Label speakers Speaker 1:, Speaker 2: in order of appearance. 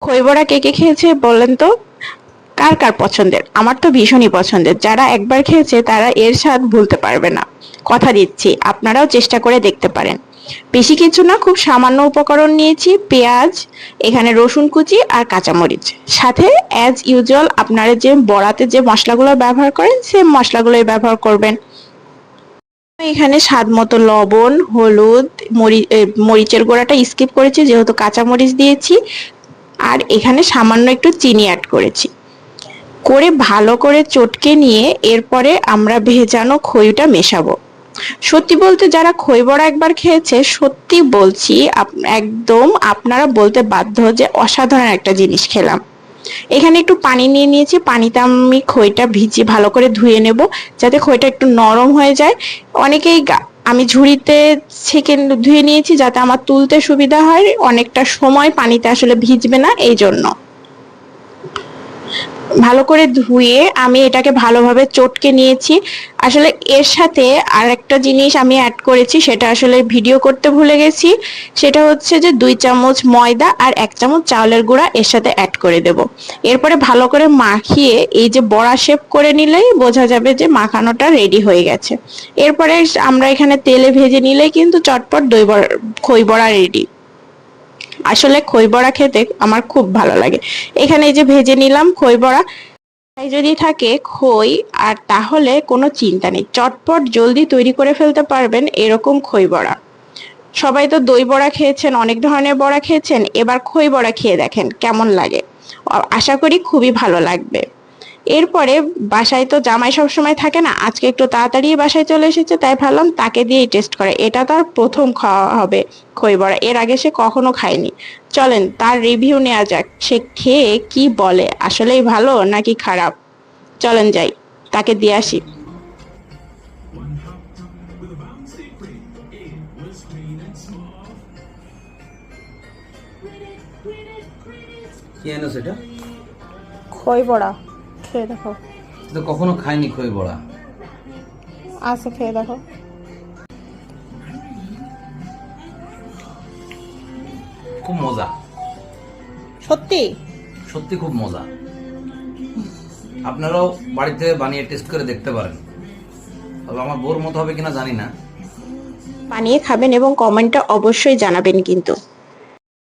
Speaker 1: খই বড়া কে কে খেয়েছে বলেন তো? কার কার পছন্দের? আমার তো ভীষণই পছন্দের। যারা একবার খেয়েছে তারা এর স্বাদ ভুলতে পারবে না। কথা দিচ্ছি, আপনারাও চেষ্টা করে দেখতে পারেন। বেশি কিছু না, খুব সামান্য উপকরণ নিয়েছি। পেঁয়াজ, এখানে রসুন কুচি আর কাঁচামরিচ, সাথে অ্যাজ ইউজুয়াল আপনারা যে বড়াতে যে মশলাগুলো ব্যবহার করেন সেম মশলাগুলোই ব্যবহার করবেন। এখানে স্বাদ মতো লবণ, হলুদ, মরিচের গুঁড়াটা স্কিপ করেছি যেহেতু কাঁচামরিচ দিয়েছি, আর এখানে সামান্য একটু চিনি অ্যাড করেছি। করে ভালো করে চটকে নিয়ে এরপরে আমরা ভেজানো খইটা মেশাবো। সত্যি বলতে যারা খই বড়া একবার খেয়েছে, সত্যি বলছি একদম আপনারা বলতে বাধ্য যে অসাধারণ একটা জিনিস খেলাম। এখানে একটু পানি নিয়ে নিয়েছি, পানিতে আমি খইটা ভিজিয়ে ভালো করে ধুয়ে নেব যাতে খইটা একটু নরম হয়ে যায়। অনেকেই আমি ঝুড়িতে ছেঁকে ধুয়ে নিয়েছি যাতে আমার তুলতে সুবিধা হয়, অনেকটা সময় পানিতে আসলে ভিজবে না এই জন্য। ভালো করে ধুয়ে আমি এটাকে ভালোভাবে চটকে নিয়েছি। আসলে এর সাথে আর একটা জিনিস আমি অ্যাড করেছি, সেটা আসলে ভিডিও করতে ভুলে গেছি। সেটা হচ্ছে যে 2 চামচ ময়দা আর 1 চামচ চাউলের গুঁড়া এর সাথে অ্যাড করে দেব। এরপরে ভালো করে মাখিয়ে এই যে বড়া শেপ করে নিলেই বোঝা যাবে যে মাখানোটা রেডি হয়ে গেছে। এরপরে আমরা এখানে তেলে ভেজে নিলেই কিন্তু চটপট খই বড়া রেডি। আসলে খই বড়া খেতে আমার খুব ভালো লাগে। এখানে এই যে ভেজে নিলাম খই বড়া। তাই যদি থাকে খই আর তাহলে কোনো চিন্তা নেই, চটপট জলদি তৈরি করে ফেলতে পারবেন এরকম খই বড়া। সবাই তো দই বড়া খেয়েছেন, অনেক ধরনের বড়া খেয়েছেন, এবার খই বড়া খেয়ে দেখেন কেমন লাগে। আশা করি খুবই ভালো লাগবে। এরপরে বাসায় তো জামাই সবসময় থাকে না, আজকে একটু তাড়াতাড়ি বাসায় চলে এসেছে, তাই ভাবলাম তাকে দিয়েই টেস্ট করে। এটা তার প্রথম খাওয়া হবে খই বড়া, এর আগে সে কখনো খায়নি। চলেন তার রিভিউ নেওয়া যাক, সে খেয়ে কি বলে, আসলেই ভালো নাকি খারাপ। চলেন যাই, তাকে দিয়ে আসি।
Speaker 2: কি এনো সেটা?
Speaker 3: খই বড়া, খেয়ে দেখো।
Speaker 2: তো কখনো খাইনি খই বড়া।
Speaker 3: আচ্ছা খেয়ে দেখো।
Speaker 2: খুব মজা,
Speaker 3: সত্যি
Speaker 2: সত্যি খুব মজা। আপনারাও বাড়িতে বানিয়ে টেস্ট করে দেখতে পারেন। তবে আমার বোর মতো হবে কিনা জানি না।
Speaker 1: বানিয়ে খাবেন এবং কমেন্টটা অবশ্যই জানাবেন কিন্তু।